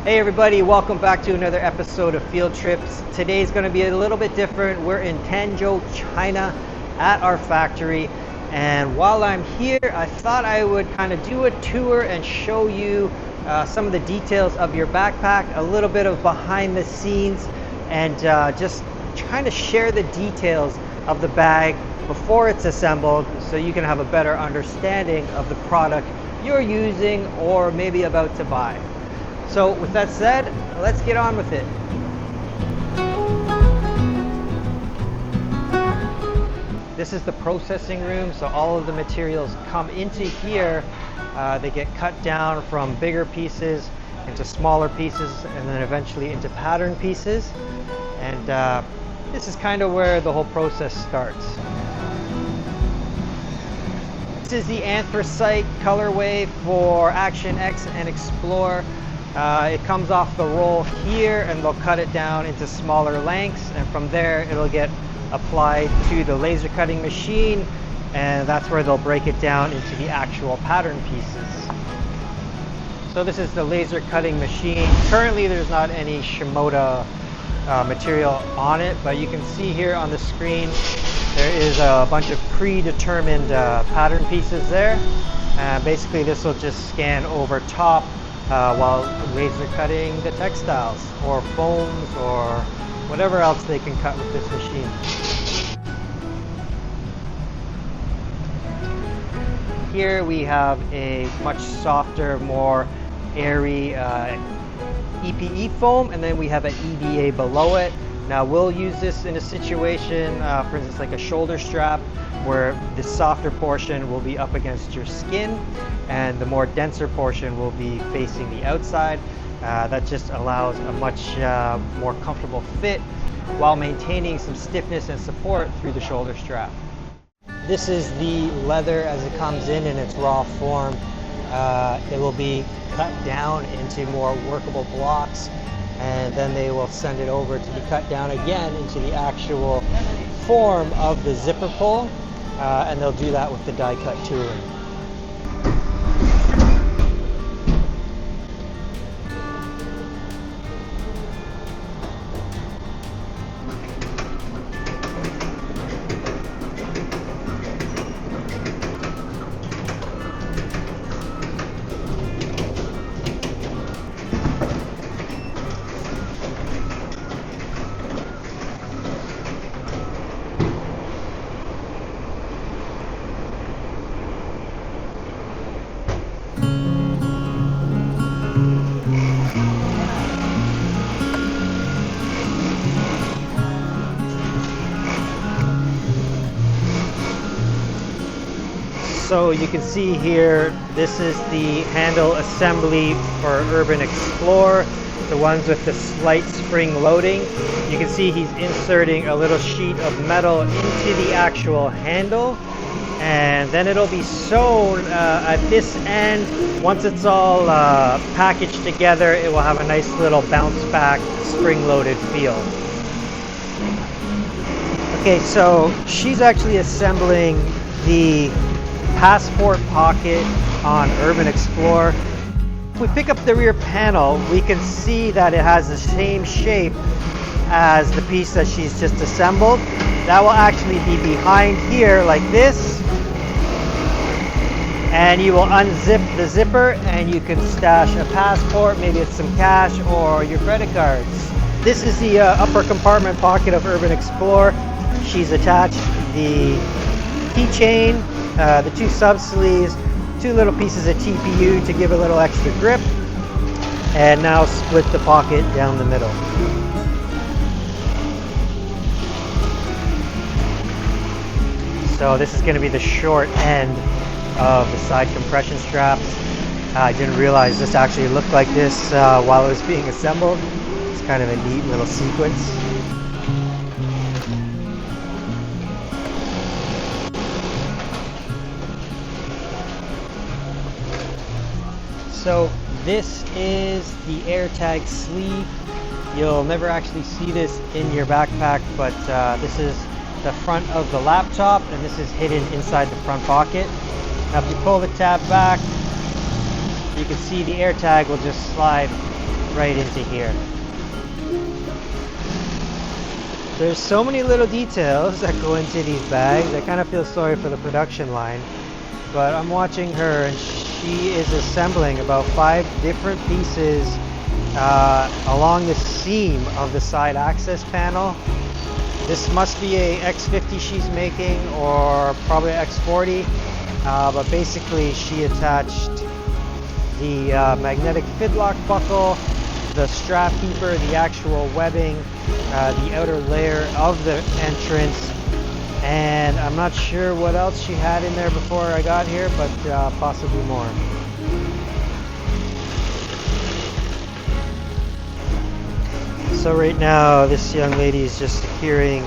Hey everybody, welcome back to another episode of Field Trips. Today's going to be a little bit different. We're in Tenzhou, China at our factory, and while I'm here I thought I would kind of do a tour and show you some of the details of your backpack, a little bit of behind the scenes, and just trying to share the details of the bag before it's assembled so you can have a better understanding of the product you're using or maybe about to buy. So with that said, let's get on with it. This is the processing room, so all of the materials come into here. They get cut down from bigger pieces into smaller pieces and then eventually into pattern pieces. And this is kind of where the whole process starts. This is the anthracite colorway for Action X and Explore. It comes off the roll here and they'll cut it down into smaller lengths, and from there it'll get applied to the laser cutting machine, and that's where they'll break it down into the actual pattern pieces. So this is the laser cutting machine. Currently there's not any Shimoda material on it, but you can see here on the screen there is a bunch of predetermined pattern pieces there. Basically this will just scan over top while laser cutting the textiles or foams or whatever else they can cut with this machine. Here we have a much softer, more airy EPE foam, and then we have an EVA below it. Now we'll use this in a situation, for instance like a shoulder strap, where the softer portion will be up against your skin and the more denser portion will be facing the outside. That just allows a much more comfortable fit while maintaining some stiffness and support through the shoulder strap. This is the leather as it comes in its raw form. It will be cut down into more workable blocks, and then they will send it over to be cut down again into the actual form of the zipper pull, and they'll do that with the die cut tooling. So you can see here, this is the handle assembly for Urban Explorer, the ones with the slight spring loading. You can see he's inserting a little sheet of metal into the actual handle, and then it'll be sewn at this end. Once it's all packaged together, it will have a nice little bounce back spring loaded feel. Okay, so she's actually assembling the passport pocket on Urban Explorer. If we pick up the rear panel, we can see that it has the same shape as the piece that she's just assembled. That will actually be behind here like this, and you will unzip the zipper and you can stash a passport, maybe it's some cash or your credit cards. This is the upper compartment pocket of Urban Explorer. She's attached the keychain, the two sub sleeves, two little pieces of TPU to give a little extra grip, and now split the pocket down the middle. So this is going to be the short end of the side compression straps. I didn't realize this actually looked like this while it was being assembled. It's kind of a neat little sequence. So this is the AirTag sleeve. You'll never actually see this in your backpack, but this is the front of the laptop, and this is hidden inside the front pocket. Now if you pull the tab back, you can see the AirTag will just slide right into here. There's so many little details that go into these bags. I kind of feel sorry for the production line, but I'm watching her and she is assembling about 5 different pieces along the seam of the side access panel. This must be a X50 she's making, or probably X40, but basically she attached the magnetic fidlock buckle, the strap keeper, the actual webbing, the outer layer of the entrance, and I'm not sure what else she had in there before I got here, but possibly more. So right now this young lady is just securing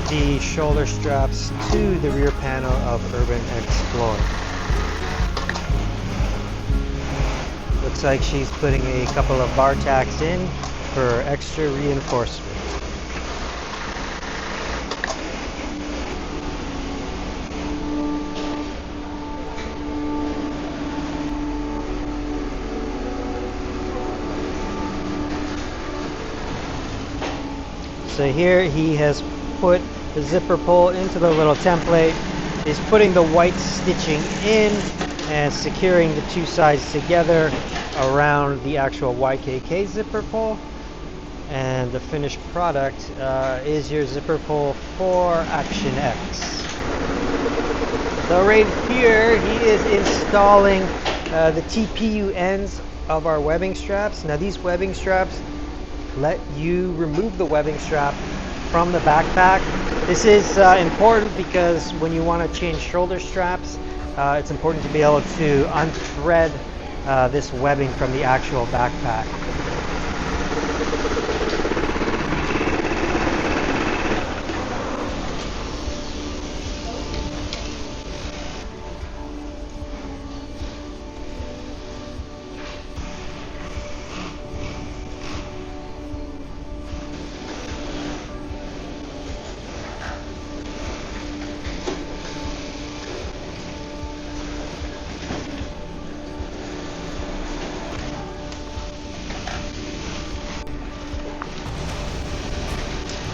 the shoulder straps to the rear panel of Urban Explorer. Looks like she's putting a couple of bar tacks in for extra reinforcement. So here he has put the zipper pull into the little template. He's putting the white stitching in and securing the 2 sides together around the actual YKK zipper pull. And the finished product is your zipper pull for Action X. So right here he is installing the TPU ends of our webbing straps. Now these webbing straps let you remove the webbing strap from the backpack. This is important because when you want to change shoulder straps, it's important to be able to unthread this webbing from the actual backpack.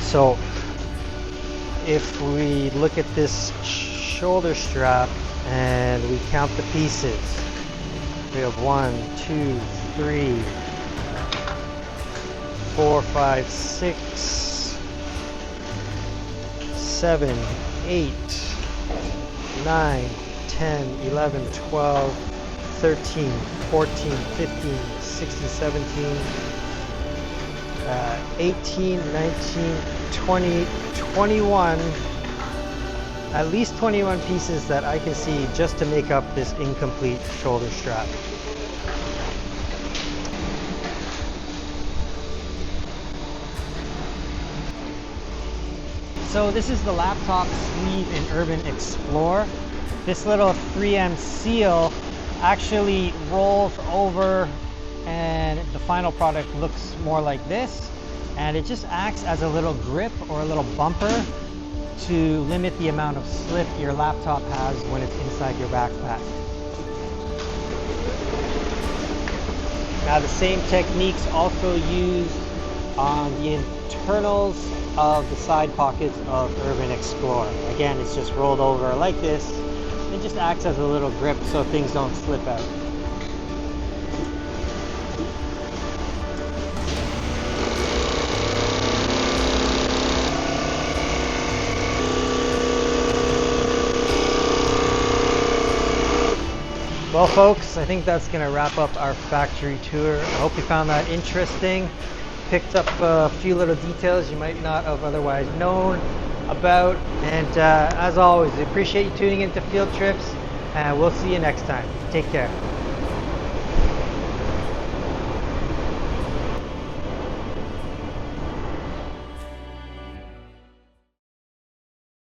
So if we look at this shoulder strap and we count the pieces, we have 1, 2, 3, 4, 5, 6, 7, 8, 9, 10, 11, 12, 13, 14, 15, 16, 17, 18, 19, 20, 21, at least 21 pieces that I can see just to make up this incomplete shoulder strap. So this is the laptop sleeve in Urban Explorer. This little 3M seal actually rolls over and the final product looks more like this, and it just acts as a little grip or a little bumper to limit the amount of slip your laptop has when it's inside your backpack. Now the same techniques also used on the internals of the side pockets of Urban Explorer. Again, it's just rolled over like this. It just acts as a little grip so things don't slip out. Well folks, I think that's going to wrap up our factory tour. I hope you found that interesting. Picked up a few little details you might not have otherwise known about. And as always, I appreciate you tuning into Field Trips, and we'll see you next time. Take care.